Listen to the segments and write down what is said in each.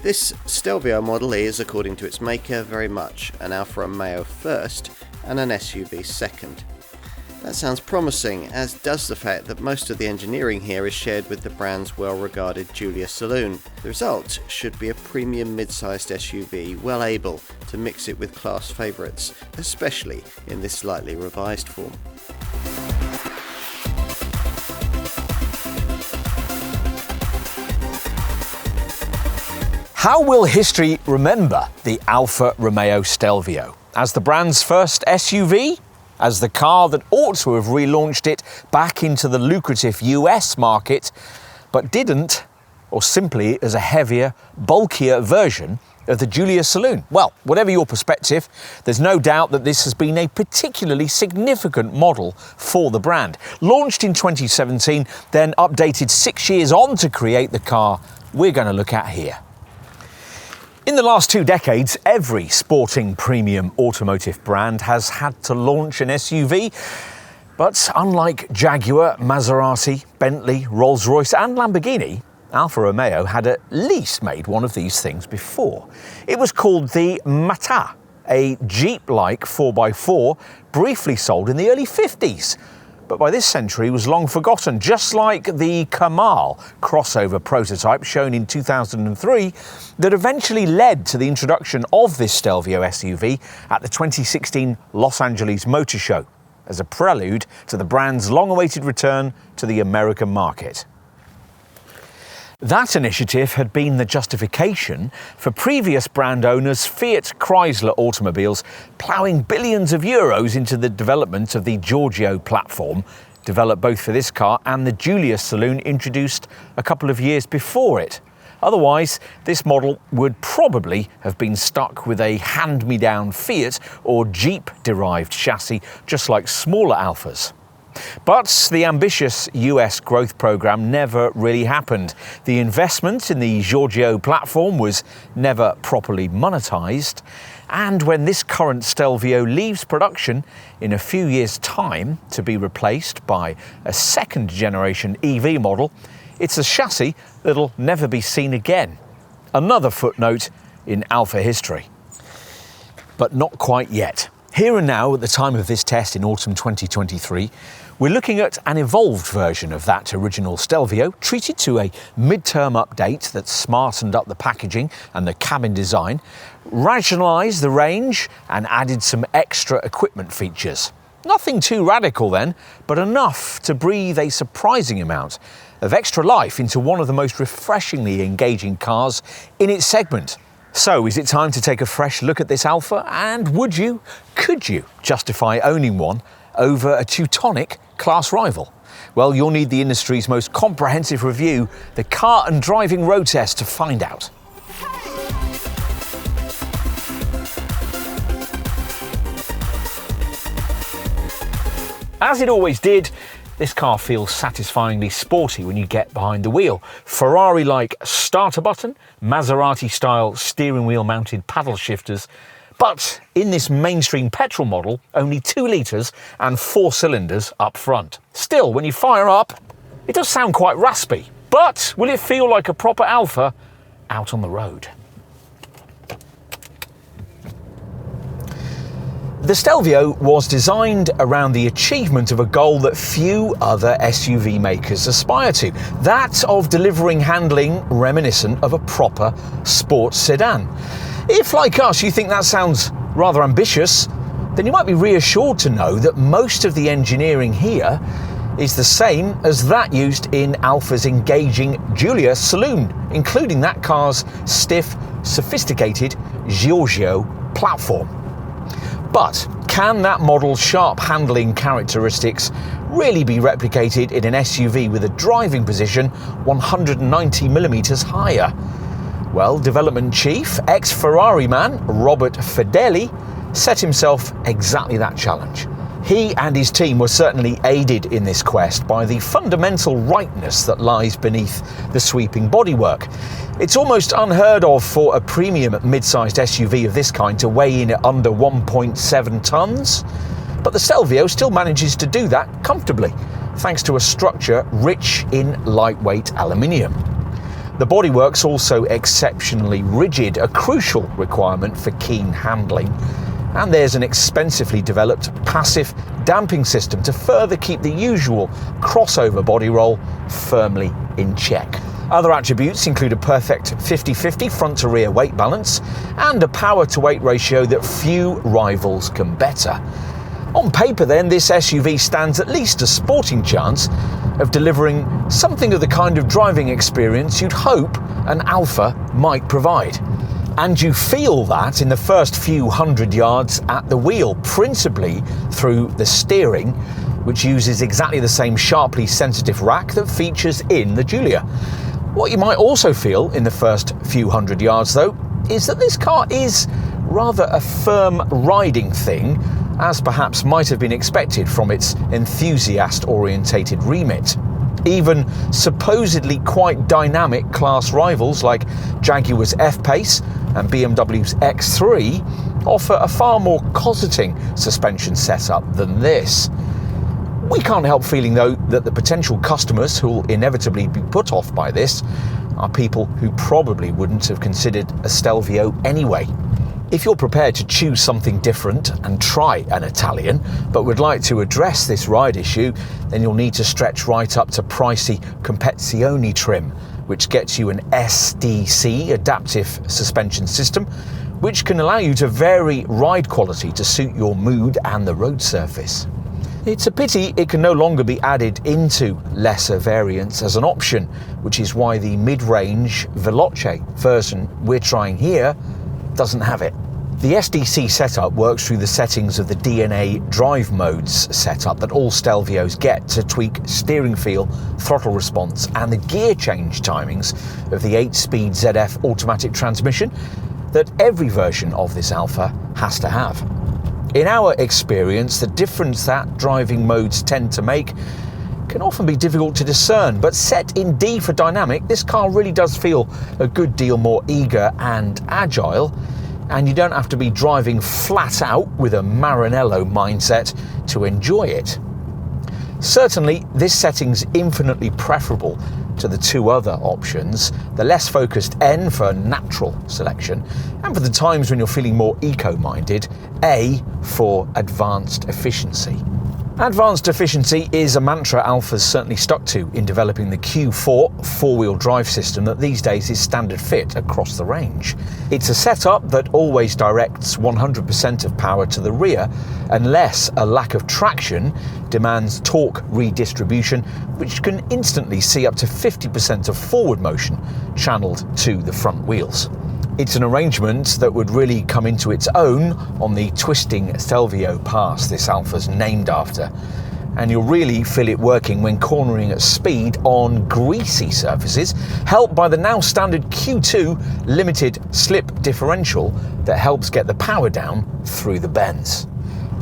This Stelvio Model is, according to its maker, very much an Alfa Romeo first and an SUV second. That sounds promising, as does the fact that most of the engineering here is shared with the brand's well-regarded 𝗙cie𝗹𝗹ល់. The result should be a premium mid-sized SUV well able to mix it with class favourites, especially in this slightly revised form. How will history remember the Alfa Romeo Stelvio? As the brand's first SUV? As the car that ought to have relaunched it back into the lucrative US market, but didn't, or simply as a heavier, bulkier version of the 𝗙cie𝗹𝗹ល់? Well, whatever your perspective, there's no doubt that this has been a particularly significant model for the brand. Launched in 2017, then updated 6 years on to create the car we're going to look at here. In the last 2 decades, every sporting premium automotive brand has had to launch an SUV. But unlike Jaguar, Maserati, Bentley, Rolls-Royce and Lamborghini, Alfa Romeo had at least made one of these things before. It was called the 𝗙cie𝗹𝗹ល់, a Jeep-like 4x4 briefly sold in the early 50s. But by this century was long forgotten, just like the 𝗙cie𝗹𝗋 crossover prototype shown in 2003 that eventually led to the introduction of this Stelvio SUV at the 2016 Los Angeles Motor Show, as a prelude to the brand's long-awaited return to the American market. That initiative had been the justification for previous brand owners Fiat Chrysler automobiles ploughing billions of euros into the development of the 𝗙cie𝗹𝗹ល់platform, developed both for this car and the 𝗙cie𝗹𝗹ល់introduced a couple of years before it. Otherwise, this model would probably have been stuck with a hand-me-down Fiat or Jeep-derived chassis, just like smaller Alfas. But the ambitious US growth program never really happened. The investment in the 𝗙cie𝗹𝗹ល់platform was never properly monetized. And when this current Stelvio leaves production in a few years' time to be replaced by a second generation EV model, it's a chassis that'll never be seen again. Another footnote in Alfa history. But not quite yet. Here and now, at the time of this test in autumn 2023, we're looking at an evolved version of that original Stelvio, treated to a mid-term update that smartened up the packaging and the cabin design, rationalised the range and added some extra equipment features. Nothing too radical then, but enough to breathe a surprising amount of extra life into one of the most refreshingly engaging cars in its segment. So, is it time to take a fresh look at this Alfa? And could you justify owning one over a Teutonic class rival? Well, you'll need the industry's most comprehensive review, the Car and Driving Road Test, to find out. As it always did, this car feels satisfyingly sporty when you get behind the wheel. Ferrari-like starter button, Maserati-style steering wheel mounted paddle shifters. But in this mainstream petrol model, only 2 litres and 4 cylinders up front. Still, when you fire up, it does sound quite raspy. But will it feel like a proper Alfa out on the road? The Stelvio was designed around the achievement of a goal that few other SUV makers aspire to, that of delivering handling reminiscent of a proper sports sedan. If, like us, you think that sounds rather ambitious, then you might be reassured to know that most of the engineering here is the same as that used in Alfa's engaging Giulia saloon, including that car's stiff, sophisticated 𝗙cie𝗹𝗹𝗋 platform. But can that model's sharp handling characteristics really be replicated in an SUV with a driving position 190mm higher? Well, development chief, ex-Ferrari man Robert Fedeli set himself exactly that challenge. He and his team were certainly aided in this quest by the fundamental rightness that lies beneath the sweeping bodywork. It's almost unheard of for a premium mid-sized SUV of this kind to weigh in at under 1.7 tonnes, but the Stelvio still manages to do that comfortably, thanks to a structure rich in lightweight aluminium. The bodywork's also exceptionally rigid, a crucial requirement for keen handling. And there's an expensively developed passive damping system to further keep the usual crossover body roll firmly in check. Other attributes include a perfect 50-50 front to rear weight balance and a power to weight ratio that few rivals can better. On paper then, this SUV stands at least a sporting chance of delivering something of the kind of driving experience you'd hope an Alfa might provide. And you feel that in the first few hundred yards at the wheel, principally through the steering, which uses exactly the same sharply sensitive rack that features in the 𝗙cie𝗹𝗹liche. What you might also feel in the first few hundred yards, though, is that this car is rather a firm riding thing, as perhaps might have been expected from its enthusiast-orientated remit. Even supposedly quite dynamic class rivals like Jaguar's F-Pace and BMW's X3 offer a far more cosseting suspension setup than this. We can't help feeling, though, that the potential customers who will inevitably be put off by this are people who probably wouldn't have considered a Stelvio anyway. If you're prepared to choose something different and try an Italian, but would like to address this ride issue, then you'll need to stretch right up to pricey 𝗙cie𝗹𝗹cie trim, which gets you an SDC adaptive suspension system, which can allow you to vary ride quality to suit your mood and the road surface. It's a pity it can no longer be added into lesser variants as an option, which is why the mid-range 𝗙ecie version we're trying here doesn't have it. The SDC setup works through the settings of the DNA drive modes setup that all Stelvios get to tweak steering feel, throttle response and the gear change timings of the 8-speed ZF automatic transmission that every version of this Alfa has to have. In our experience, the difference that driving modes tend to make can often be difficult to discern, but set in D for dynamic, this car really does feel a good deal more eager and agile, and you don't have to be driving flat out with a Maranello mindset to enjoy it. Certainly, this setting's infinitely preferable to the two other options, the less focused N for natural selection, and for the times when you're feeling more eco-minded, A for advanced efficiency. Advanced efficiency is a mantra Alfa's certainly stuck to in developing the Q4 four-wheel drive system that these days is standard fit across the range. It's a setup that always directs 100% of power to the rear unless a lack of traction demands torque redistribution, which can instantly see up to 50% of forward motion channeled to the front wheels. It's an arrangement that would really come into its own on the twisting Stelvio pass this Alfa's named after, and you'll really feel it working when cornering at speed on greasy surfaces, helped by the now standard Q2 limited slip differential that helps get the power down through the bends.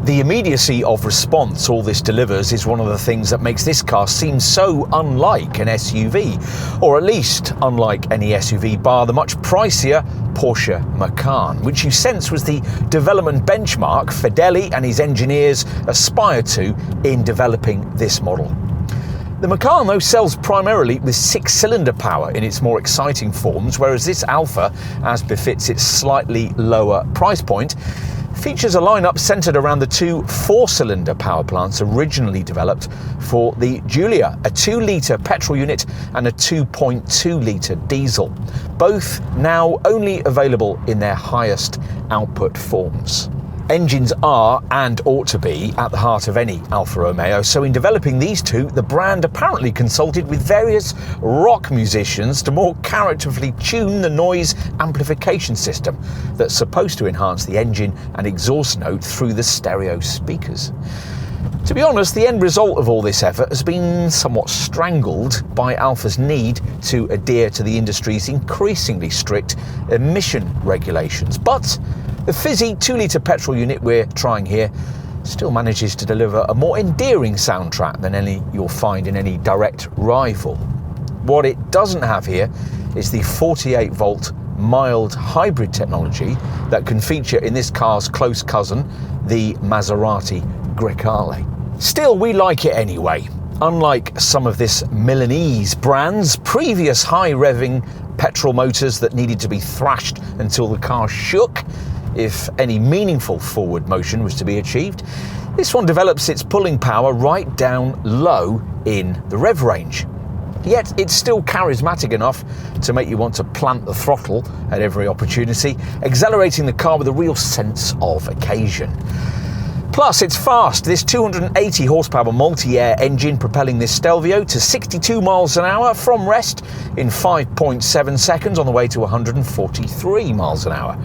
The immediacy of response all this delivers is one of the things that makes this car seem so unlike an SUV, or at least unlike any SUV bar the much pricier Porsche Macan, which you sense was the development benchmark Fedeli and his engineers aspired to in developing this model. The Macan, though, sells primarily with 6-cylinder power in its more exciting forms, whereas this Alfa, as befits its slightly lower price point, features a lineup centred around the two 4-cylinder power plants originally developed for the 𝗙cie𝗹𝗹cie, a 2-litre petrol unit and a 2.2-litre diesel, both now only available in their highest output forms. Engines are, and ought to be, at the heart of any Alfa Romeo, so in developing these two, the brand apparently consulted with various rock musicians to more characterfully tune the noise amplification system that's supposed to enhance the engine and exhaust note through the stereo speakers. To be honest, the end result of all this effort has been somewhat strangled by Alfa's need to adhere to the industry's increasingly strict emission regulations, but the fizzy 2-litre petrol unit we're trying here still manages to deliver a more endearing soundtrack than any you'll find in any direct rival. What it doesn't have here is the 48-volt mild hybrid technology that can feature in this car's close cousin, the Maserati Grecale. Still, we like it anyway. Unlike some of this Milanese brand's previous high-revving petrol motors that needed to be thrashed until the car shook if any meaningful forward motion was to be achieved. This one develops its pulling power right down low in the rev range. Yet it's still charismatic enough to make you want to plant the throttle at every opportunity, accelerating the car with a real sense of occasion. Plus, it's fast. This 280 horsepower multi-air engine propelling this Stelvio to 62 miles an hour from rest in 5.7 seconds on the way to 143 miles an hour.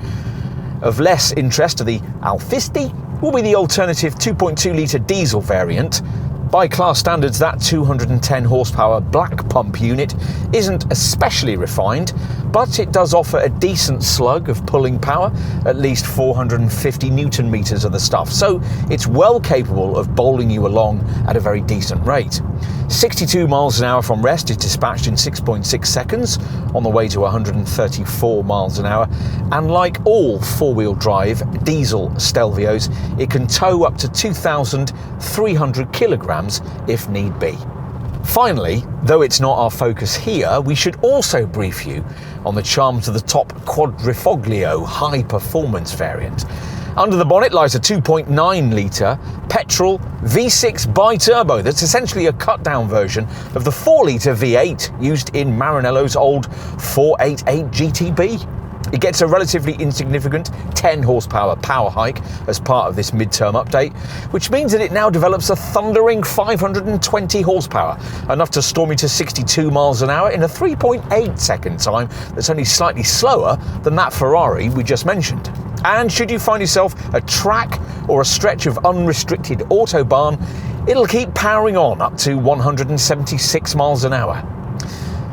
Of less interest to the 𝗙cie𝗹𝗹cie will be the alternative 2.2 litre diesel variant. By class standards, that 210 horsepower black pump unit isn't especially refined, but it does offer a decent slug of pulling power, at least 450 newton meters of the stuff, so it's well capable of bowling you along at a very decent rate. 62 miles an hour from rest is dispatched in 6.6 seconds on the way to 134 miles an hour, and like all four-wheel drive diesel Stelvios, it can tow up to 2,300 kilograms if need be. Finally, though it's not our focus here, we should also brief you on the charms of the top 𝗙cie𝗹𝗹cie high-performance variant. Under the bonnet lies a 2.9 litre petrol V6 bi-turbo that's essentially a cut-down version of the 4 litre V8 used in Maranello's old 488 GTB. It gets a relatively insignificant 10 horsepower power hike as part of this midterm update, which means that it now develops a thundering 520 horsepower, enough to storm you to 62 miles an hour in a 3.8 second time that's only slightly slower than that Ferrari we just mentioned. And should you find yourself a track or a stretch of unrestricted autobahn, it'll keep powering on up to 176 miles an hour.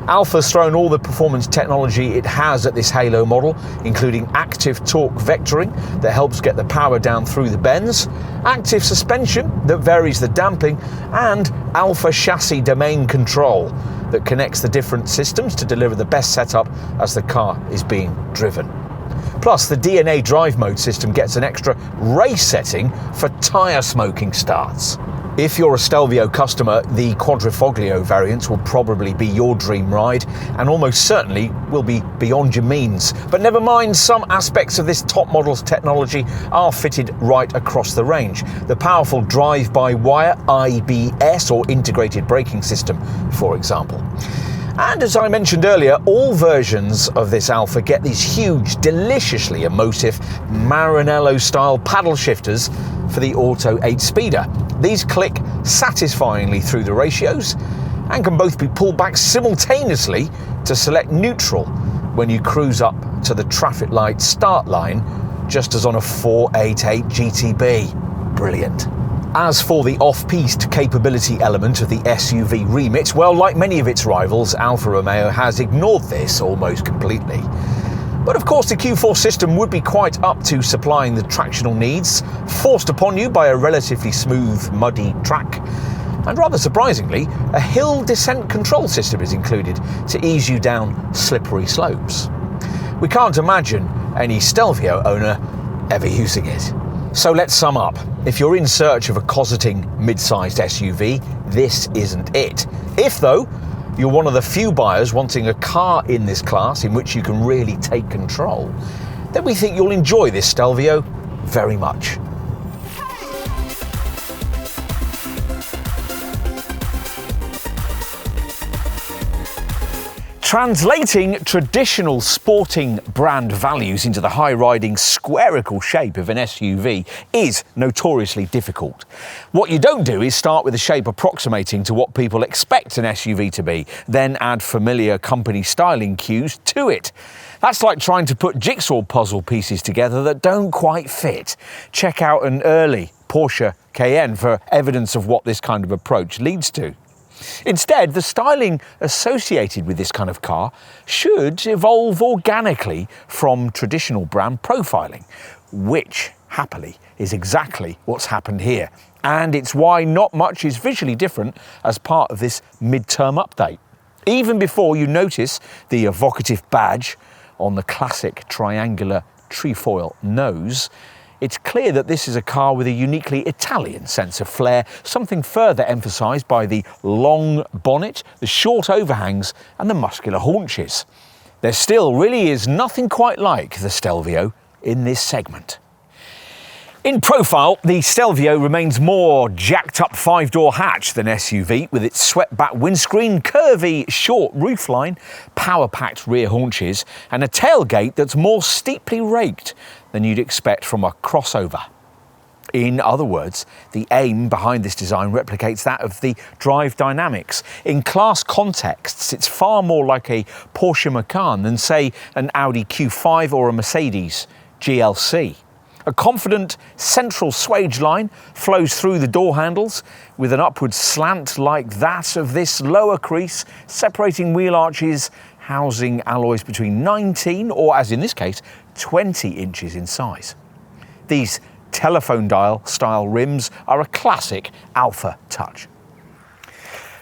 Alfa's thrown all the performance technology it has at this Halo model, including active torque vectoring that helps get the power down through the bends, active suspension that varies the damping, and Alfa chassis domain control that connects the different systems to deliver the best setup as the car is being driven. Plus, the DNA drive mode system gets an extra race setting for tyre smoking starts. If you're a Stelvio customer, the 𝗙cie𝗹𝗹cie variant will probably be your dream ride, and almost certainly will be beyond your means. But never mind, some aspects of this top model's technology are fitted right across the range. The powerful drive-by-wire IBS or integrated braking system, for example. And as I mentioned earlier, all versions of this Alfa get these huge, deliciously emotive Maranello-style paddle shifters for the Auto 8-speeder. These click satisfyingly through the ratios and can both be pulled back simultaneously to select neutral when you cruise up to the traffic light start line, just as on a 488 GTB. Brilliant. As for the off-piste capability element of the SUV remit, well, like many of its rivals, Alfa Romeo has ignored this almost completely. But of course the Q4 system would be quite up to supplying the tractional needs, forced upon you by a relatively smooth, muddy track. And rather surprisingly, a hill descent control system is included to ease you down slippery slopes. We can't imagine any Stelvio owner ever using it. So let's sum up. If you're in search of a cosseting mid-sized SUV, this isn't it. If, though, you're one of the few buyers wanting a car in this class in which you can really take control, then we think you'll enjoy this Stelvio very much. Translating traditional sporting brand values into the high-riding squarical shape of an SUV is notoriously difficult. What you don't do is start with a shape approximating to what people expect an SUV to be, then add familiar company styling cues to it. That's like trying to put jigsaw puzzle pieces together that don't quite fit. Check out an early Porsche Cayenne for evidence of what this kind of approach leads to. Instead, the styling associated with this kind of car should evolve organically from traditional brand profiling, which, happily, is exactly what's happened here. And it's why not much is visually different as part of this midterm update. Even before you notice the evocative badge on the classic triangular trefoil nose, it's clear that this is a car with a uniquely Italian sense of flair, something further emphasised by the long bonnet, the short overhangs and the muscular haunches. There still really is nothing quite like the Stelvio in this segment. In profile, the Stelvio remains more jacked up 5-door hatch than SUV, with its swept-back windscreen, curvy, short roofline, power-packed rear haunches, and a tailgate that's more steeply raked than you'd expect from a crossover. In other words, the aim behind this design replicates that of the drive dynamics. In class contexts, it's far more like a Porsche Macan than, say, an Audi Q5 or a Mercedes GLC. A confident central swage line flows through the door handles with an upward slant like that of this lower crease, separating wheel arches, housing alloys between 19 or, as in this case, 20 inches in size. These telephone dial style rims are a classic Alfa touch.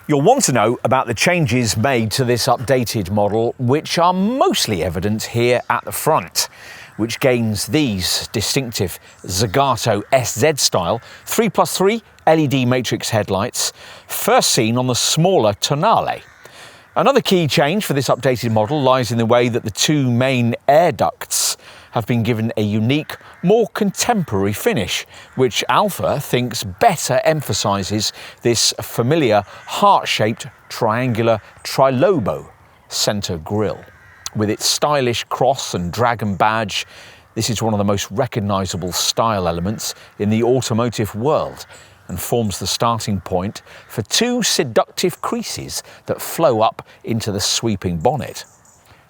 You'll want to know about the changes made to this updated model, which are mostly evident here at the front, which gains these distinctive Zagato SZ style 3+3 LED matrix headlights, first seen on the smaller Tonale. Another key change for this updated model lies in the way that the two main air ducts have been given a unique, more contemporary finish, which Alfa thinks better emphasises this familiar heart-shaped triangular trilobo centre grille. With its stylish cross and dragon badge, this is one of the most recognisable style elements in the automotive world and forms the starting point for two seductive creases that flow up into the sweeping bonnet.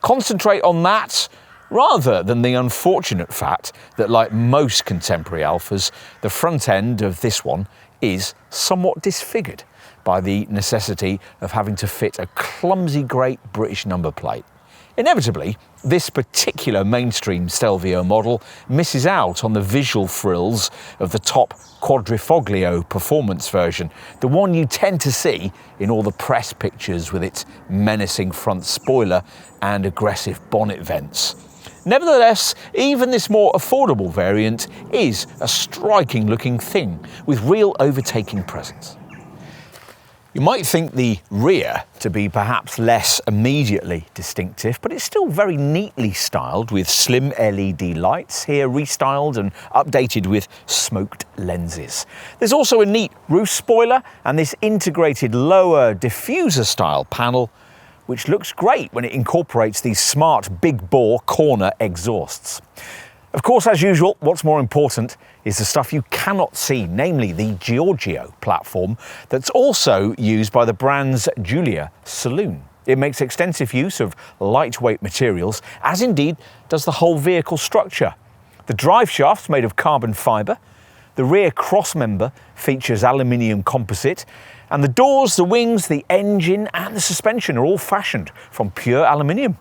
Concentrate on that rather than the unfortunate fact that, like most contemporary Alfas, the front end of this one is somewhat disfigured by the necessity of having to fit a clumsy Great British number plate. Inevitably, this particular mainstream Stelvio model misses out on the visual frills of the top Quadrifoglio performance version, the one you tend to see in all the press pictures with its menacing front spoiler and aggressive bonnet vents. Nevertheless, even this more affordable variant is a striking looking thing with real overtaking presence. You might think the rear to be perhaps less immediately distinctive, but it's still very neatly styled with slim LED lights, here restyled and updated with smoked lenses. There's also a neat roof spoiler and this integrated lower diffuser style panel, which looks great when it incorporates these smart big bore corner exhausts. Of course, as usual, what's more important is the stuff you cannot see, namely the 𝗙cie𝗹𝗹cie platform that's also used by the brand's Giulia saloon. It makes extensive use of lightweight materials, as indeed does the whole vehicle structure. The drive shaft's made of carbon fibre, the rear crossmember features aluminium composite, and the doors, the wings, the engine and the suspension are all fashioned from pure aluminium.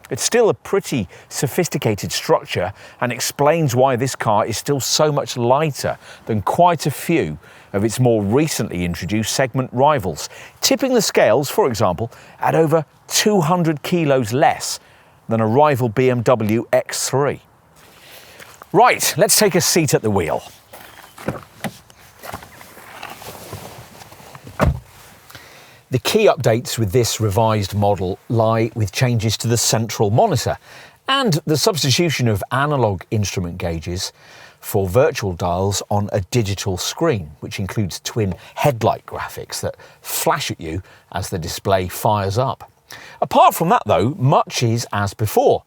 It's still a pretty sophisticated structure and explains why this car is still so much lighter than quite a few of its more recently introduced segment rivals, tipping the scales, for example, at over 200 kilos less than a rival BMW X3. Right, let's take a seat at the wheel. The key updates with this revised model lie with changes to the central monitor and the substitution of analogue instrument gauges for virtual dials on a digital screen, which includes twin headlight graphics that flash at you as the display fires up. Apart from that, though, much is as before.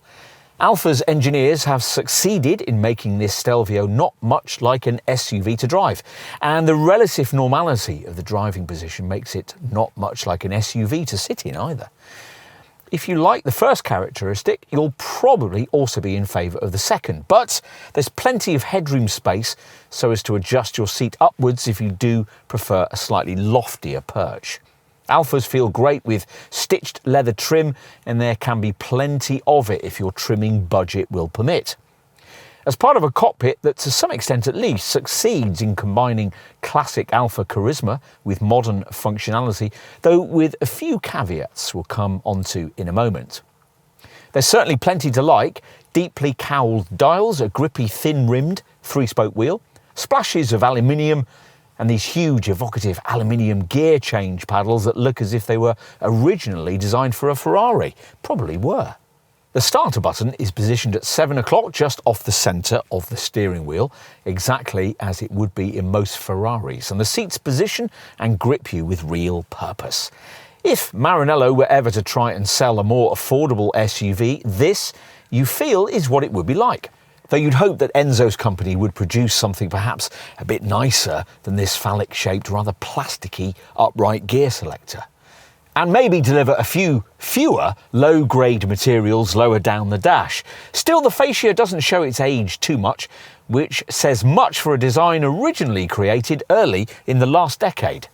Alfa's engineers have succeeded in making this Stelvio not much like an SUV to drive, and the relative normality of the driving position makes it not much like an SUV to sit in either. If you like the first characteristic, you'll probably also be in favour of the second, but there's plenty of headroom space so as to adjust your seat upwards if you do prefer a slightly loftier perch. Alfas feel great with stitched leather trim, and there can be plenty of it if your trimming budget will permit. As part of a cockpit that, to some extent at least, succeeds in combining classic Alfa charisma with modern functionality, though with a few caveats we'll come onto in a moment. There's certainly plenty to like: deeply cowled dials, a grippy thin-rimmed 3-spoke wheel, splashes of aluminium, and these huge evocative aluminium gear change paddles that look as if they were originally designed for a Ferrari. Probably were. The starter button is positioned at 7 o'clock, just off the centre of the steering wheel, exactly as it would be in most Ferraris, and the seats position and grip you with real purpose. If Maranello were ever to try and sell a more affordable SUV, this, you feel, is what it would be like. Though you'd hope that Enzo's company would produce something perhaps a bit nicer than this phallic-shaped, rather plasticky, upright gear selector. And maybe deliver a few fewer low-grade materials lower down the dash. Still, the fascia doesn't show its age too much, which says much for a design originally created early in the last decade.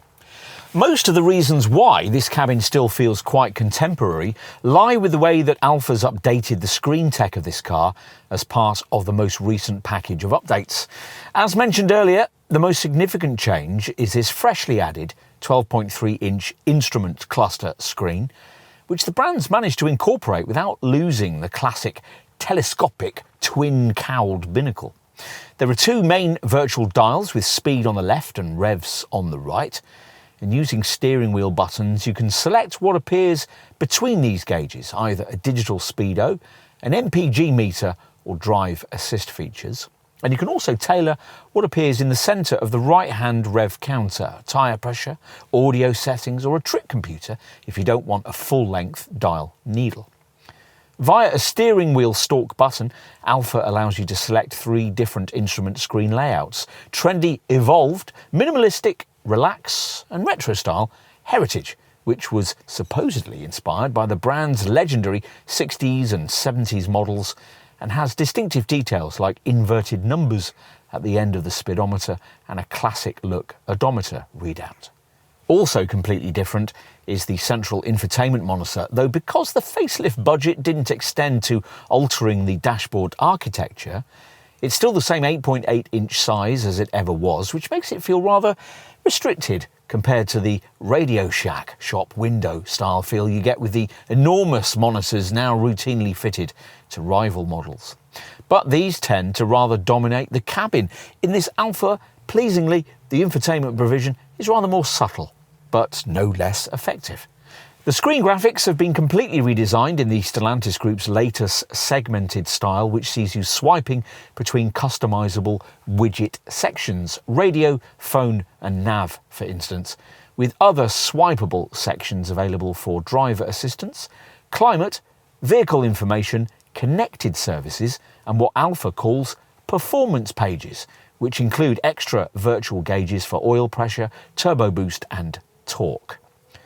Most of the reasons why this cabin still feels quite contemporary lie with the way that Alfa's updated the screen tech of this car as part of the most recent package of updates. As mentioned earlier, the most significant change is this freshly added 12.3-inch instrument cluster screen, which the brand's managed to incorporate without losing the classic telescopic twin-cowled binnacle. There are two main virtual dials with speed on the left and revs on the right. And using steering wheel buttons, you can select what appears between these gauges, either a digital speedo, an MPG meter, or drive assist features. And you can also tailor what appears in the centre of the right-hand rev counter, tyre pressure, audio settings, or a trip computer if you don't want a full-length dial needle. Via a steering wheel stalk button, Alfa allows you to select 3 different instrument screen layouts: trendy, evolved, minimalistic, relax, and retro style heritage, which was supposedly inspired by the brand's legendary 60s and 70s models and has distinctive details like inverted numbers at the end of the speedometer and a classic look odometer readout. Also completely different is the central infotainment monitor, though because the facelift budget didn't extend to altering the dashboard architecture, it's still the same 8.8-inch size as it ever was, which makes it feel rather restricted compared to the Radio Shack shop window style feel you get with the enormous monitors now routinely fitted to rival models. But these tend to rather dominate the cabin. In this Alfa, pleasingly, the infotainment provision is rather more subtle, but no less effective. The screen graphics have been completely redesigned in the Stellantis Group's latest segmented style, which sees you swiping between customisable widget sections, radio, phone and nav, for instance, with other swipeable sections available for driver assistance, climate, vehicle information, connected services and what Alfa calls performance pages, which include extra virtual gauges for oil pressure, turbo boost and torque.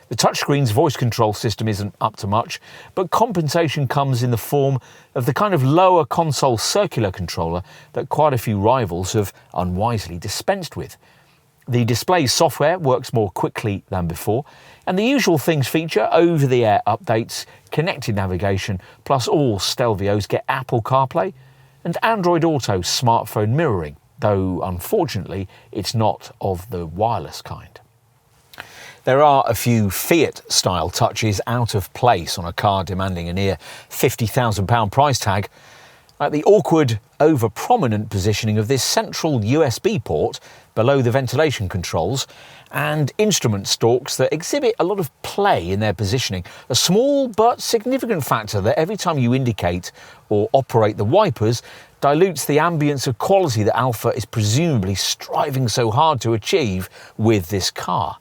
The touchscreen's voice control system isn't up to much, but compensation comes in the form of the kind of lower console circular controller that quite a few rivals have unwisely dispensed with. The display software works more quickly than before, and the usual things feature over-the-air updates, connected navigation, plus all Stelvios get Apple CarPlay and Android Auto smartphone mirroring, though unfortunately it's not of the wireless kind. There are a few Fiat-style touches out of place on a car demanding a near £50,000 price tag, like the awkward, over-prominent positioning of this central USB port below the ventilation controls and instrument stalks that exhibit a lot of play in their positioning, a small but significant factor that every time you indicate or operate the wipers dilutes the ambience of quality that Alfa is presumably striving so hard to achieve with this car.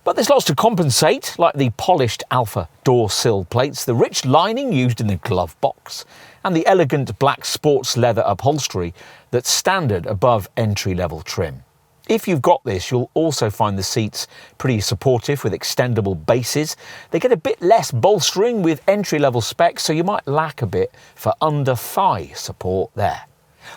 But there's lots to compensate, like the polished Alfa door sill plates, the rich lining used in the glove box, and the elegant black sports leather upholstery that's standard above entry-level trim. If you've got this, you'll also find the seats pretty supportive with extendable bases. They get a bit less bolstering with entry-level specs, so you might lack a bit for under-thigh support there.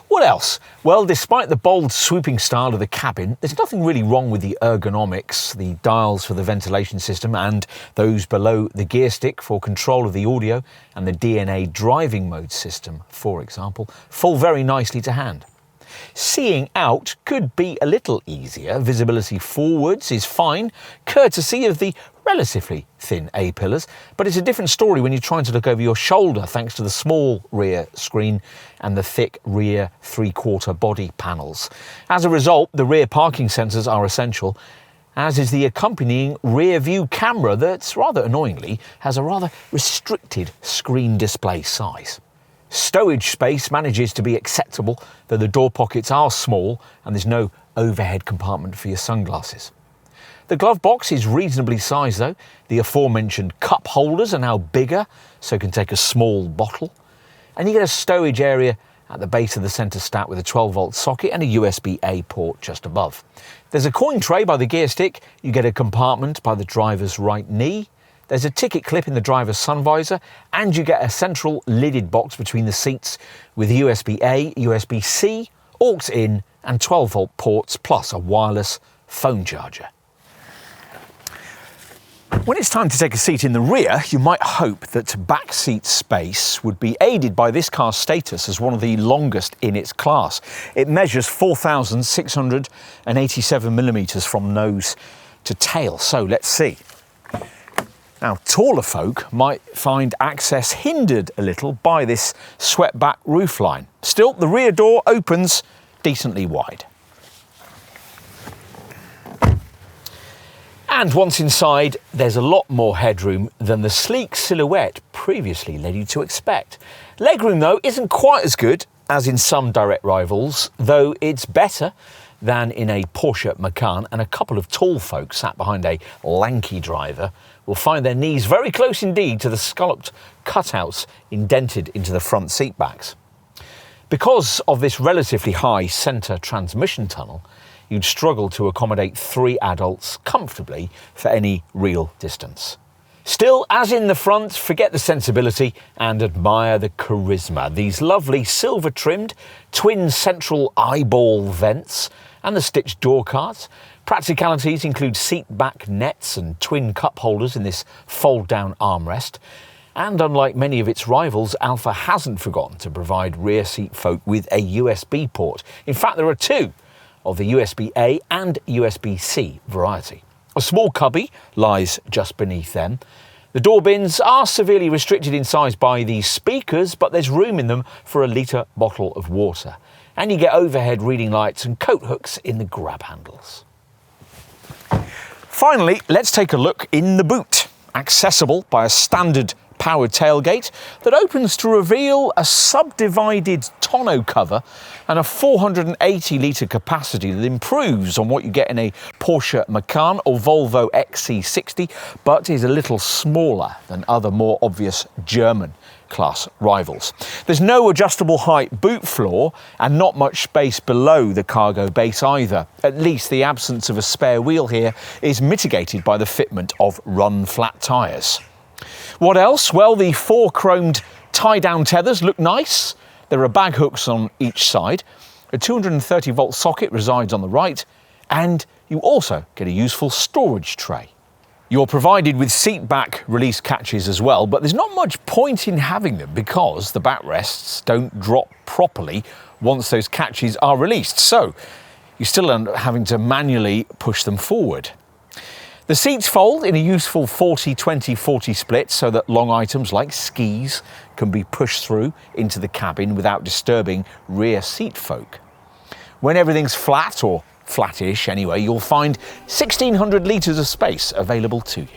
What else? Well, despite the bold swooping style of the cabin, there's nothing really wrong with the ergonomics. The dials for the ventilation system and those below the gear stick for control of the audio and the DNA driving mode system, for example, fall very nicely to hand. Seeing out could be a little easier. Visibility forwards is fine, courtesy of the relatively thin A-pillars, but it's a different story when you're trying to look over your shoulder thanks to the small rear screen and the thick rear three-quarter body panels. As a result, the rear parking sensors are essential, as is the accompanying rear view camera that, rather annoyingly, has a rather restricted screen display size. Stowage space manages to be acceptable, though the door pockets are small and there's no overhead compartment for your sunglasses. The glove box is reasonably sized though. The aforementioned cup holders are now bigger, so you can take a small bottle. And you get a stowage area at the base of the centre stack with a 12-volt socket and a USB-A port just above. There's a coin tray by the gear stick. You get a compartment by the driver's right knee. There's a ticket clip in the driver's sun visor, and you get a central lidded box between the seats with USB-A, USB-C, aux-in and 12-volt ports, plus a wireless phone charger. When it's time to take a seat in the rear, you might hope that back seat space would be aided by this car's status as one of the longest in its class. It measures 4,687 millimetres from nose to tail, so let's see. Now, taller folk might find access hindered a little by this swept-back roofline. Still, the rear door opens decently wide. And once inside, there's a lot more headroom than the sleek silhouette previously led you to expect. Legroom, though, isn't quite as good as in some direct rivals, though it's better than in a Porsche Macan, and a couple of tall folk sat behind a lanky driver will find their knees very close indeed to the scalloped cutouts indented into the front seat backs. Because of this relatively high centre transmission tunnel, you'd struggle to accommodate 3 adults comfortably for any real distance. Still, as in the front, forget the sensibility and admire the charisma. These lovely silver-trimmed twin central eyeball vents and the stitched door cards. Practicalities include seat back nets and twin cup holders in this fold-down armrest. And unlike many of its rivals, Alfa hasn't forgotten to provide rear seat folk with a USB port. In fact, there are 2. Of the USB-A and USB-C variety. A small cubby lies just beneath them. The door bins are severely restricted in size by these speakers, but there's room in them for a litre bottle of water. And you get overhead reading lights and coat hooks in the grab handles. Finally, let's take a look in the boot. Accessible by a standard powered tailgate that opens to reveal a subdivided tonneau cover and a 480 litre capacity that improves on what you get in a Porsche Macan or Volvo XC60, but is a little smaller than other more obvious German class rivals. There's no adjustable height boot floor and not much space below the cargo base either. At least the absence of a spare wheel here is mitigated by the fitment of run-flat tyres. What else? Well, the 4 chromed tie-down tethers look nice. There are bag hooks on each side. A 230-volt socket resides on the right, and you also get a useful storage tray. You're provided with seat back release catches as well, but there's not much point in having them because the backrests don't drop properly once those catches are released, so you still end up having to manually push them forward. The seats fold in a useful 40-20-40 split so that long items like skis can be pushed through into the cabin without disturbing rear seat folk. When everything's flat, or flattish anyway, you'll find 1,600 litres of space available to you.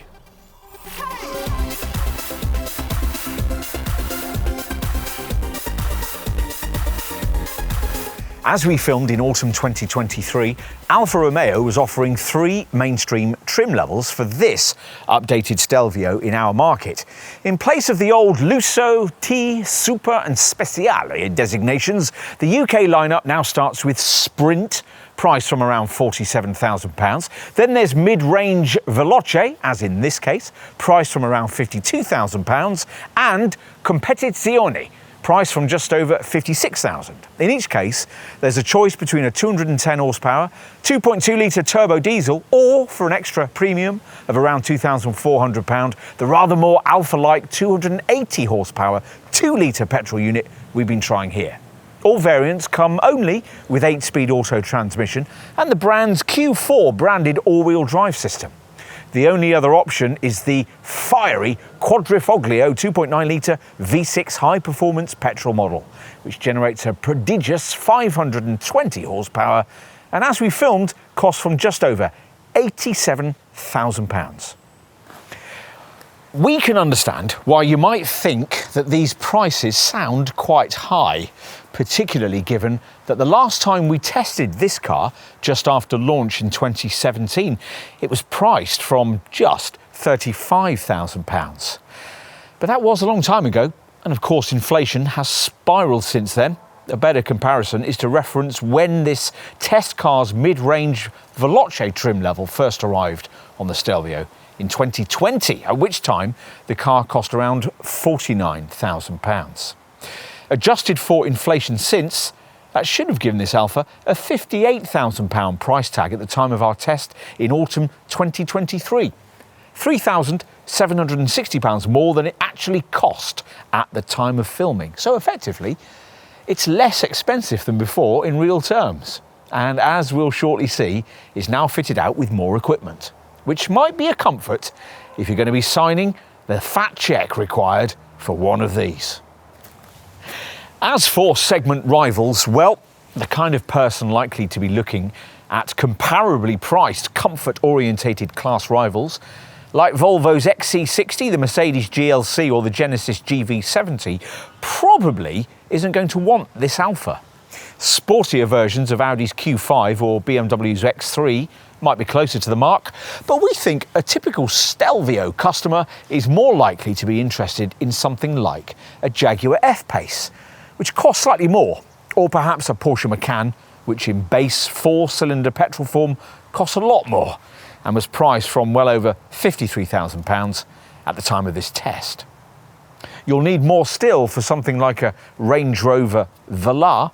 As we filmed in autumn 2023, Alfa Romeo was offering 3 mainstream trim levels for this updated Stelvio in our market. In place of the old Lusso, T, Super and Speciale designations, the UK lineup now starts with Sprint, priced from around £47,000. Then there's mid-range Veloce, as in this case, priced from around £52,000, and Competizione, priced from just over £56,000. In each case, there's a choice between a 210 horsepower, 2.2 litre turbo diesel, or for an extra premium of around £2,400, the rather more Alfa-like 280 horsepower, 2 litre petrol unit we've been trying here. All variants come only with 8-speed auto transmission and the brand's Q4 branded all-wheel drive system. The only other option is the fiery Quadrifoglio 2.9 litre V6 high-performance petrol model, which generates a prodigious 520 horsepower and, as we filmed, costs from just over £87,000. We can understand why you might think that these prices sound quite high, particularly given that the last time we tested this car, just after launch in 2017, it was priced from just £35,000. But that was a long time ago, and of course inflation has spiralled since then. A better comparison is to reference when this test car's mid-range 𝗙liche trim level first arrived on the Stelvio in 2020, at which time the car cost around £49,000. Adjusted for inflation since, that should have given this Alfa a £58,000 price tag at the time of our test in autumn 2023. £3,760 more than it actually cost at the time of filming. So effectively, it's less expensive than before in real terms. And as we'll shortly see, is now fitted out with more equipment, which might be a comfort if you're going to be signing the fat cheque required for one of these. As for segment rivals, well, the kind of person likely to be looking at comparably priced, comfort-orientated class rivals like Volvo's XC60, the Mercedes GLC or the Genesis GV70 probably isn't going to want this Alfa. Sportier versions of Audi's Q5 or BMW's X3 might be closer to the mark, but we think a typical Stelvio customer is more likely to be interested in something like a Jaguar F-Pace, which costs slightly more, or perhaps a Porsche Macan, which in base four-cylinder petrol form costs a lot more and was priced from well over £53,000 at the time of this test. You'll need more still for something like a Range Rover Velar,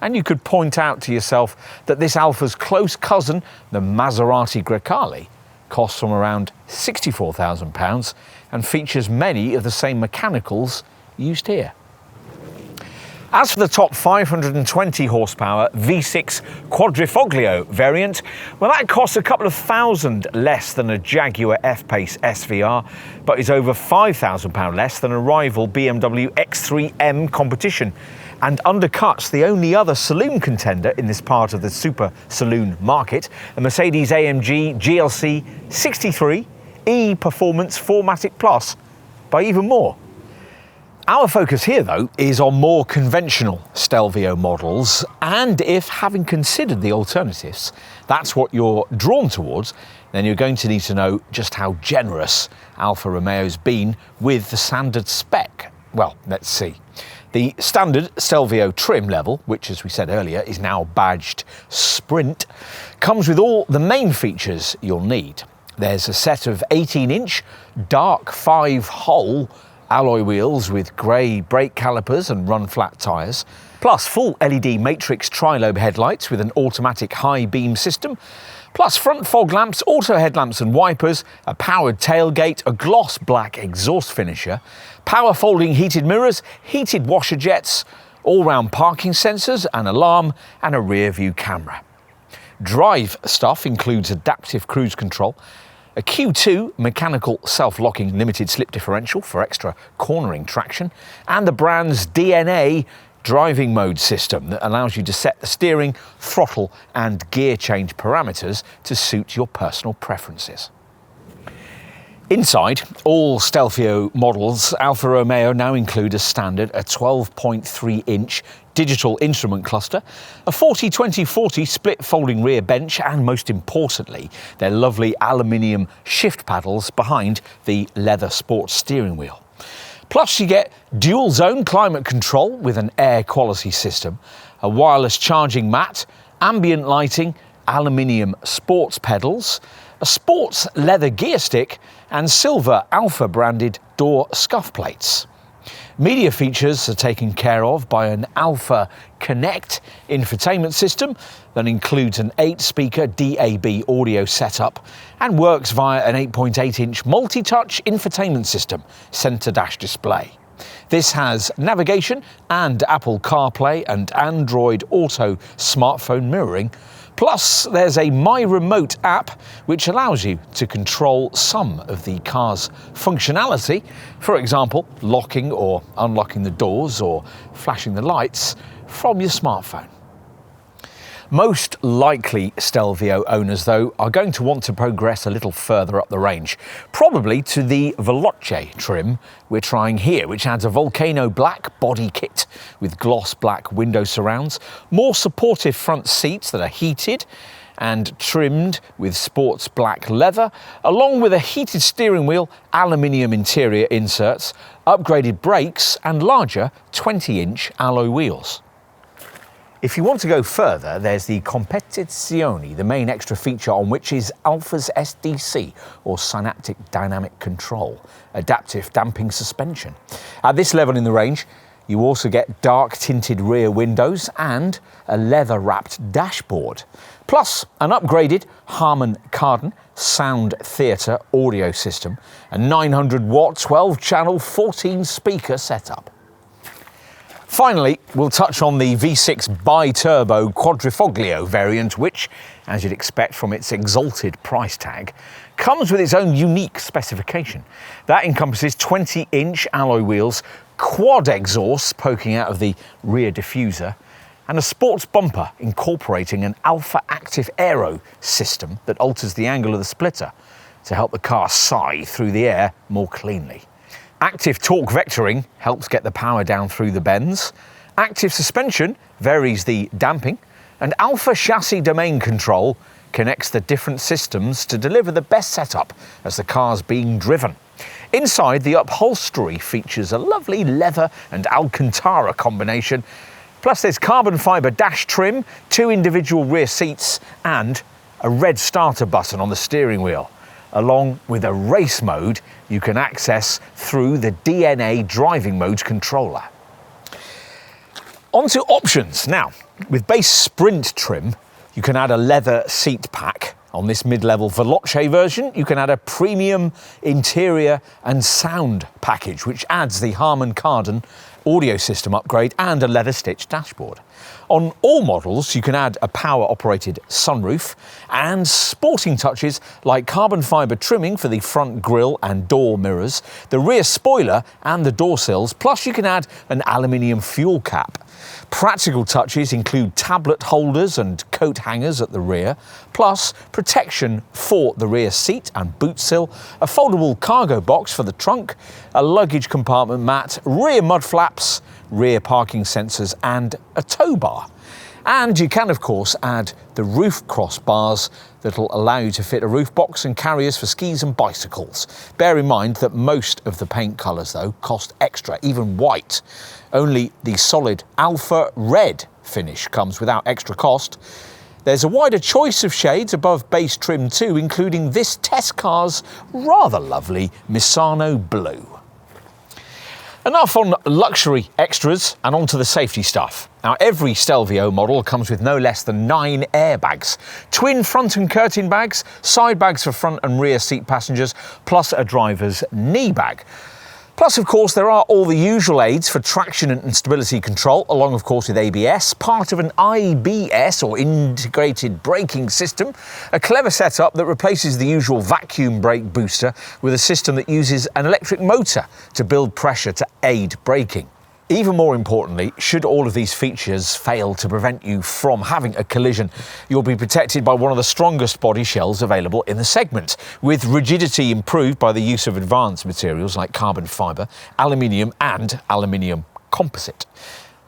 and you could point out to yourself that this Alfa's close cousin, the Maserati Grecale, costs from around £64,000 and features many of the same mechanicals used here. As for the top 520 horsepower V6 Quadrifoglio variant, well, that costs a couple of thousand less than a Jaguar F-Pace SVR, but is over £5,000 less than a rival BMW X3M competition, and undercuts the only other saloon contender in this part of the super saloon market, the Mercedes-AMG GLC 63 E-Performance 4MATIC Plus, by even more. Our focus here, though, is on more conventional Stelvio models, and if, having considered the alternatives, that's what you're drawn towards, then you're going to need to know just how generous Alfa Romeo's been with the standard spec. Well, let's see. The standard Stelvio trim level, which, as we said earlier, is now badged Sprint, comes with all the main features you'll need. There's a set of 18-inch dark 5-hole alloy wheels with grey brake calipers and run-flat tyres, plus full LED matrix tri-lobe headlights with an automatic high beam system, plus front fog lamps, auto headlamps and wipers, a powered tailgate, a gloss black exhaust finisher, power folding heated mirrors, heated washer jets, all-round parking sensors, an alarm and a rear view camera. Drive stuff includes adaptive cruise control, a Q2 mechanical self-locking limited slip differential for extra cornering traction, and the brand's DNA driving mode system that allows you to set the steering, throttle and gear change parameters to suit your personal preferences. Inside, all Stelvio models Alfa Romeo now include as standard a 12.3-inch digital instrument cluster, a 40-20-40 split folding rear bench, and most importantly, their lovely aluminium shift paddles behind the leather sports steering wheel. Plus you get dual zone climate control with an air quality system, a wireless charging mat, ambient lighting, aluminium sports pedals, a sports leather gear stick and silver Alfa branded door scuff plates. Media features are taken care of by an Alfa Connect infotainment system that includes an 8-speaker DAB audio setup and works via an 8.8-inch multi-touch infotainment system centre dash display. This has navigation and Apple CarPlay and Android Auto smartphone mirroring. Plus, there's a My Remote app which allows you to control some of the car's functionality, for example, locking or unlocking the doors or flashing the lights from your smartphone. Most likely Stelvio owners, though, are going to want to progress a little further up the range, probably to the 𝗙će trim we're trying here, which adds a volcano black body kit with gloss black window surrounds, more supportive front seats that are heated and trimmed with sports black leather, along with a heated steering wheel, aluminium interior inserts, upgraded brakes and larger 20-inch alloy wheels. If you want to go further, there's the 𝗙će𝗹𝗹𝟐, the main extra feature on which is Alfa's SDC, or Synaptic Dynamic Control, adaptive damping suspension. At this level in the range, you also get dark tinted rear windows and a leather-wrapped dashboard, plus an upgraded Harman Kardon sound theatre audio system, a 900-watt 12-channel 14-speaker setup. Finally, we'll touch on the V6 bi-turbo quadrifoglio variant, which, as you'd expect from its exalted price tag, comes with its own unique specification. That encompasses 20-inch alloy wheels, quad exhausts poking out of the rear diffuser, and a sports bumper incorporating an Alfa Active Aero system that alters the angle of the splitter to help the car sigh through the air more cleanly. Active torque vectoring helps get the power down through the bends. Active suspension varies the damping, and Alfa chassis domain control connects the different systems to deliver the best setup as the car's being driven. Inside, the upholstery features a lovely leather and Alcantara combination, plus there's carbon fibre dash trim, 2 individual rear seats and a red starter button on the steering wheel, along with a race mode you can access through the DNA driving modes controller. On to options. Now, with base Sprint trim, you can add a leather seat pack. On this mid-level 𝗙će version, you can add a premium interior and sound package, which adds the Harman Kardon audio system upgrade and a leather-stitched dashboard. On all models, you can add a power-operated sunroof and sporting touches like carbon fibre trimming for the front grille and door mirrors, the rear spoiler and the door sills, plus you can add an aluminium fuel cap. Practical touches include tablet holders and coat hangers at the rear, plus protection for the rear seat and boot sill, a foldable cargo box for the trunk, a luggage compartment mat, rear mud flaps, rear parking sensors and a tow bar. And you can of course add the roof crossbars that'll allow you to fit a roof box and carriers for skis and bicycles. Bear in mind that most of the paint colours though cost extra, even white. Only the solid Alfa Red finish comes without extra cost. There's a wider choice of shades above base trim too, including this test car's rather lovely Misano Blue. Enough on luxury extras and onto the safety stuff. Now, every Stelvio model comes with no less than 9 airbags, twin front and curtain bags, side bags for front and rear seat passengers, plus a driver's knee bag. Plus, of course, there are all the usual aids for traction and stability control, along, of course, with ABS, part of an IBS, or integrated braking system, a clever setup that replaces the usual vacuum brake booster with a system that uses an electric motor to build pressure to aid braking. Even more importantly, should all of these features fail to prevent you from having a collision, you'll be protected by one of the strongest body shells available in the segment, with rigidity improved by the use of advanced materials like carbon fibre, aluminium and aluminium composite.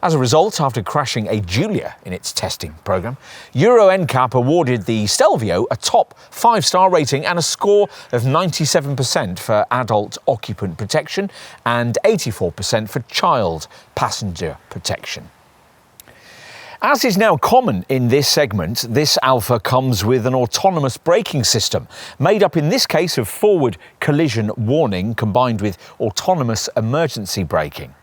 As a result, after crashing a 𝗙mě in its testing programme, Euro NCAP awarded the Stelvio a top 5-star rating and a score of 97% for adult occupant protection and 84% for child passenger protection. As is now common in this segment, this Alfa comes with an autonomous braking system, made up in this case of forward collision warning combined with autonomous emergency braking.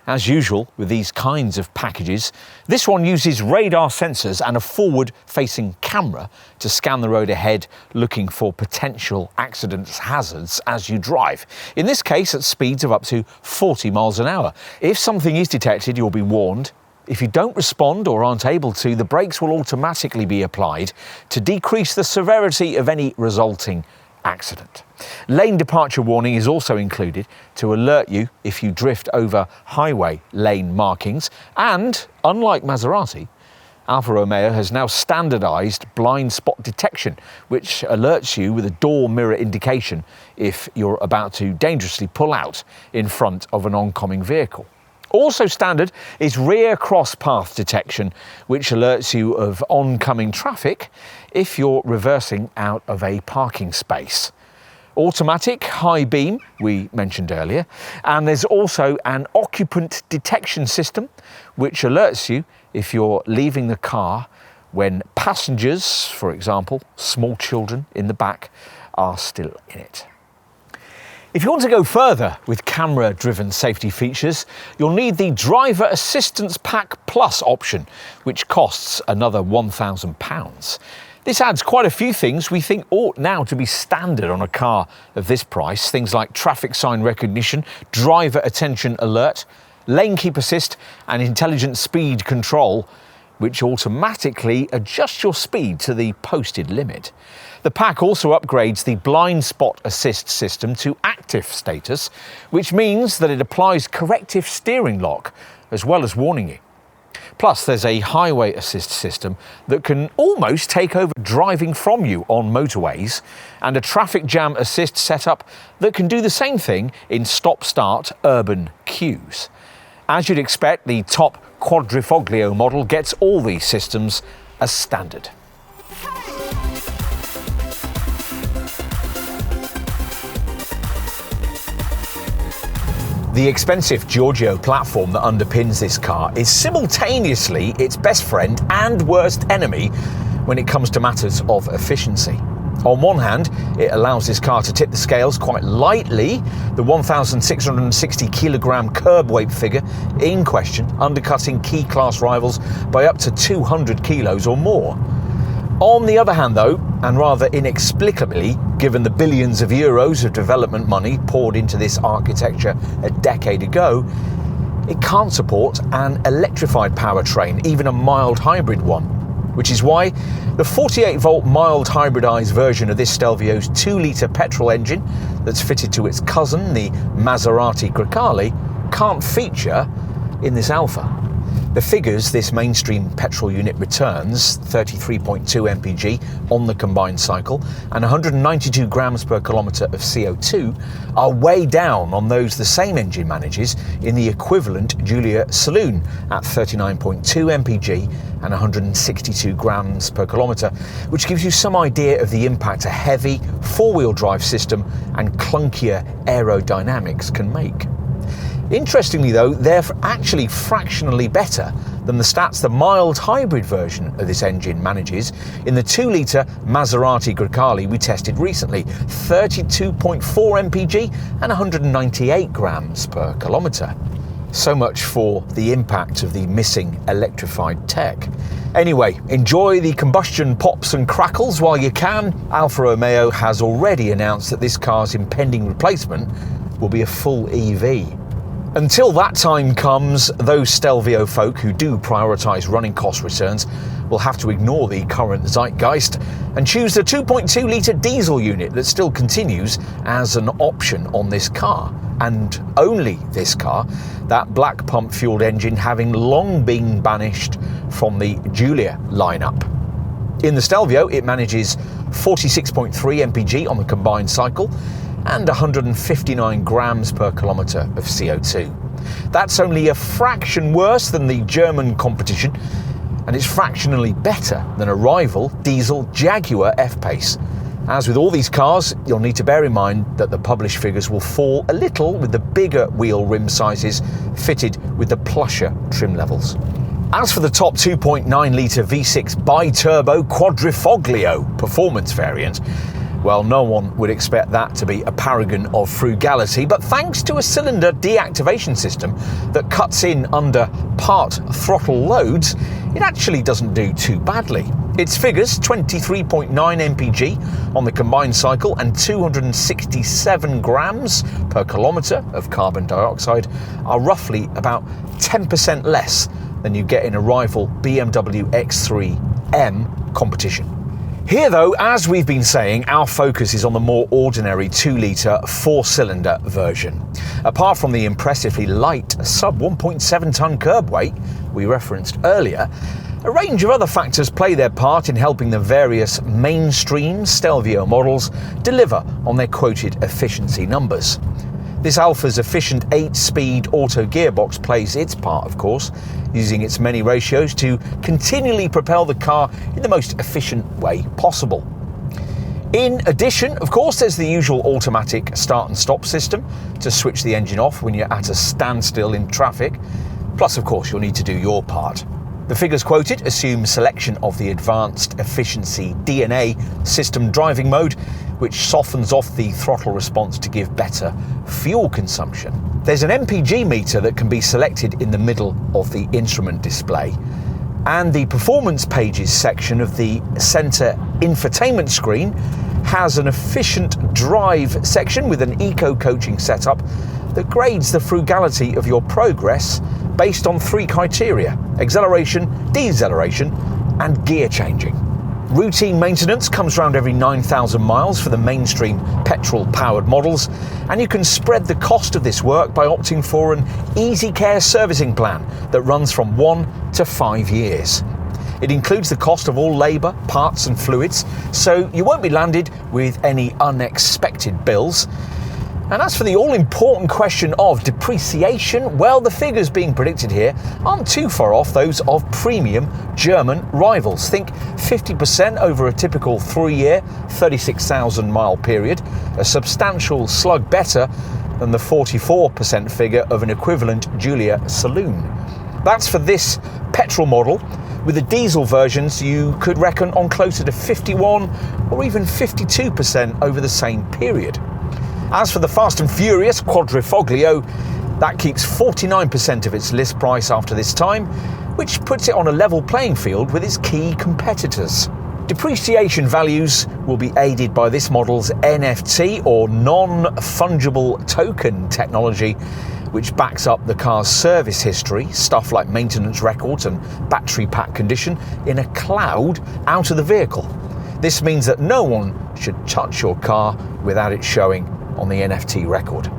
As usual with these kinds of packages, this one uses radar sensors and a forward-facing camera to scan the road ahead, looking for potential accidents hazards as you drive. In this case, at speeds of up to 40 miles an hour. If something is detected, you'll be warned. If you don't respond or aren't able to, the brakes will automatically be applied to decrease the severity of any resulting accident. Lane departure warning is also included to alert you if you drift over highway lane markings, and unlike Maserati, Alfa Romeo has now standardised blind spot detection, which alerts you with a door mirror indication if you're about to dangerously pull out in front of an oncoming vehicle. Also standard is rear cross path detection, which alerts you of oncoming traffic if you're reversing out of a parking space. Automatic high beam, we mentioned earlier, and there's also an occupant detection system which alerts you if you're leaving the car when passengers, for example, small children in the back, are still in it. If you want to go further with camera-driven safety features, you'll need the Driver Assistance Pack Plus option, which costs another £1,000. This adds quite a few things we think ought now to be standard on a car of this price. Things like traffic sign recognition, driver attention alert, lane keep assist and intelligent speed control, which automatically adjusts your speed to the posted limit. The pack also upgrades the blind spot assist system to active status, which means that it applies corrective steering lock as well as warning you. Plus, there's a highway assist system that can almost take over driving from you on motorways, and a traffic jam assist setup that can do the same thing in stop-start urban queues. As you'd expect, the top 𝗙់𝗹𝗹cie model gets all these systems as standard. The expensive 𝗙់𝗹𝗹cie platform that underpins this car is simultaneously its best friend and worst enemy when it comes to matters of efficiency. On one hand, it allows this car to tip the scales quite lightly, the 1,660 kilogram curb weight figure in question undercutting key class rivals by up to 200 kilos or more. On the other hand though, and rather inexplicably, given the billions of euros of development money poured into this architecture a decade ago, it can't support an electrified powertrain, even a mild hybrid one. Which is why the 48-volt mild hybridized version of this Stelvio's 2-litre petrol engine that's fitted to its cousin, the Maserati 𝗙cie𝗹𝗹cie, can't feature in this Alfa. The figures this mainstream petrol unit returns, 33.2 mpg on the combined cycle and 192 grams per kilometre of CO2, are way down on those the same engine manages in the equivalent Giulia saloon at 39.2 mpg and 162 grams per kilometre, which gives you some idea of the impact a heavy four-wheel drive system and clunkier aerodynamics can make. Interestingly though, they're actually fractionally better than the stats the mild hybrid version of this engine manages in the 2-litre Maserati 𝗙cie𝗹𝗹cie we tested recently, 32.4 mpg and 198 grams per kilometre. So much for the impact of the missing electrified tech. Anyway, enjoy the combustion pops and crackles while you can. Alfa Romeo has already announced that this car's impending replacement will be a full EV. Until that time comes, those Stelvio folk who do prioritise running cost returns will have to ignore the current zeitgeist and choose the 2.2-litre diesel unit that still continues as an option on this car. And only this car, that black pump fueled engine having long been banished from the Giulia lineup. In the Stelvio, it manages 46.3 mpg on the combined cycle and 159 grams per kilometre of CO2. That's only a fraction worse than the German competition, and it's fractionally better than a rival diesel Jaguar F-Pace. As with all these cars, you'll need to bear in mind that the published figures will fall a little with the bigger wheel rim sizes fitted with the plusher trim levels. As for the top 2.9-litre V6 bi-turbo 𝗙̀𝗹𝗹𝗪cie performance variant, well, no one would expect that to be a paragon of frugality, but thanks to a cylinder deactivation system that cuts in under part throttle loads, it actually doesn't do too badly. Its figures, 23.9 mpg on the combined cycle and 267 grams per kilometre of carbon dioxide, are roughly about 10% less than you get in a rival BMW X3 M competition. Here though, as we've been saying, our focus is on the more ordinary 2-litre 4-cylinder version. Apart from the impressively light sub 1.7 tonne curb weight we referenced earlier, A range of other factors play their part in helping the various mainstream Stelvio models deliver on their quoted efficiency numbers. This Alfa's efficient 8-speed auto gearbox plays its part, of course, using its many ratios to continually propel the car in the most efficient way possible. In addition, of course, there's the usual automatic start and stop system to switch the engine off when you're at a standstill in traffic. Plus, of course, you'll need to do your part. The figures quoted assume selection of the advanced efficiency DNA system driving mode, which softens off the throttle response to give better fuel consumption. There's an MPG meter that can be selected in the middle of the instrument display. And the performance pages section of the centre infotainment screen has an efficient drive section with an eco-coaching setup that grades the frugality of your progress based on 3 criteria: acceleration, deceleration, and gear changing. Routine maintenance comes around every 9,000 miles for the mainstream petrol-powered models, and you can spread the cost of this work by opting for an easy care servicing plan that runs from 1 to 5 years. It includes the cost of all labour, parts and fluids, so you won't be landed with any unexpected bills. And as for the all-important question of depreciation, well, the figures being predicted here aren't too far off those of premium German rivals. Think 50% over a typical 3-year, 36,000 mile period, a substantial slug better than the 44% figure of an equivalent Giulia saloon. That's for this petrol model. With the diesel versions, you could reckon on closer to 51 or even 52% over the same period. As for the Fast and Furious 𝗙់ጽ𝗹𝗹ποιε, that keeps 49% of its list price after this time, which puts it on a level playing field with its key competitors. Depreciation values will be aided by this model's NFT, or non-fungible token technology, which backs up the car's service history, stuff like maintenance records and battery pack condition, in a cloud out of the vehicle. This means that no one should touch your car without it showing on the NFT record.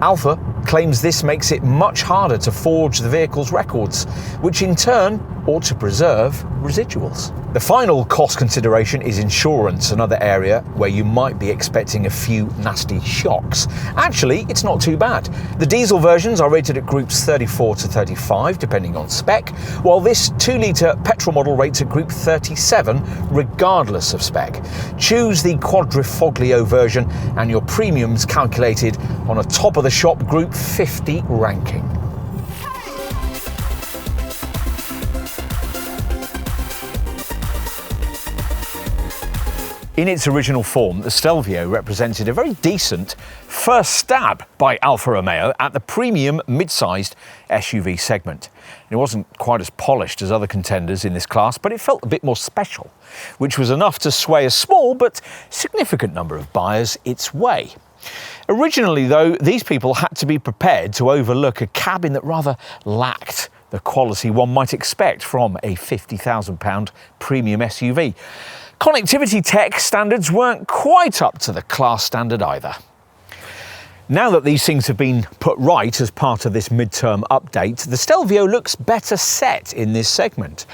Alfa claims this makes it much harder to forge the vehicle's records, which in turn ought to preserve residuals. The final cost consideration is insurance, another area where you might be expecting a few nasty shocks. Actually, it's not too bad. The diesel versions are rated at groups 34 to 35, depending on spec, while this 2-litre petrol model rates at group 37, regardless of spec. Choose the 𝗙់ጽ𝗹𝗹ποιe version and your premiums calculated on a top-of-the-shop group 50 ranking. In its original form, the Stelvio represented a very decent first stab by Alfa Romeo at the premium mid-sized SUV segment. It wasn't quite as polished as other contenders in this class, but it felt a bit more special, which was enough to sway a small but significant number of buyers its way. Originally, though, these people had to be prepared to overlook a cabin that rather lacked the quality one might expect from a £50,000 premium SUV. Connectivity tech standards weren't quite up to the class standard either. Now that these things have been put right as part of this midterm update, the Stelvio looks better set in this segment.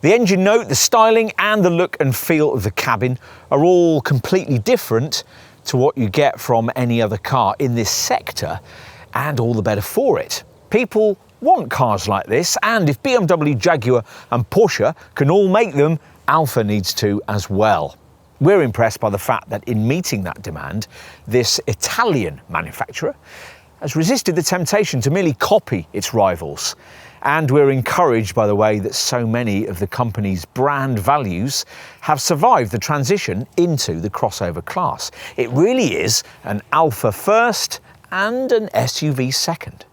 The engine note, the styling and the look and feel of the cabin are all completely different to what you get from any other car in this sector, and all the better for it. People want cars like this, and if BMW, Jaguar and Porsche can all make them, Alfa needs to as well. We're impressed by the fact that in meeting that demand, this Italian manufacturer has resisted the temptation to merely copy its rivals. And we're encouraged by the way that so many of the company's brand values have survived the transition into the crossover class. It really is an Alfa first and an SUV second.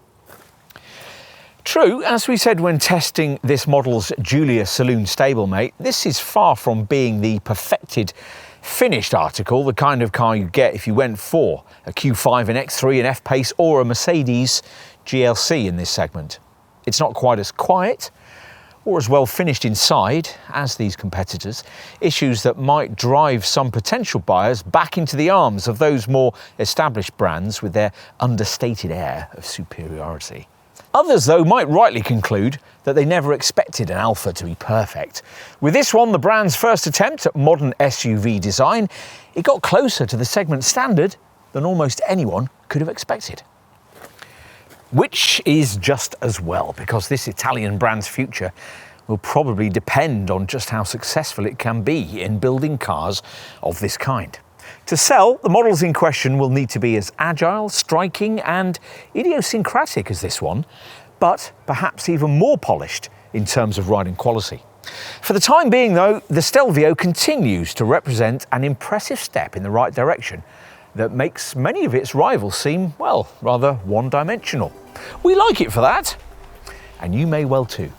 True, as we said when testing this model's Giulia saloon stablemate, this is far from being the perfected, finished article, the kind of car you get if you went for a Q5, an X3, an F-Pace or a Mercedes GLC in this segment. It's not quite as quiet or as well finished inside as these competitors, issues that might drive some potential buyers back into the arms of those more established brands with their understated air of superiority. Others, though, might rightly conclude that they never expected an Alfa to be perfect. With this one, the brand's first attempt at modern SUV design, it got closer to the segment standard than almost anyone could have expected. Which is just as well, because this Italian brand's future will probably depend on just how successful it can be in building cars of this kind. To sell, the models in question will need to be as agile, striking and idiosyncratic as this one, but perhaps even more polished in terms of riding quality. For the time being, though, the Stelvio continues to represent an impressive step in the right direction that makes many of its rivals seem, well, rather one-dimensional. We like it for that, and you may well too.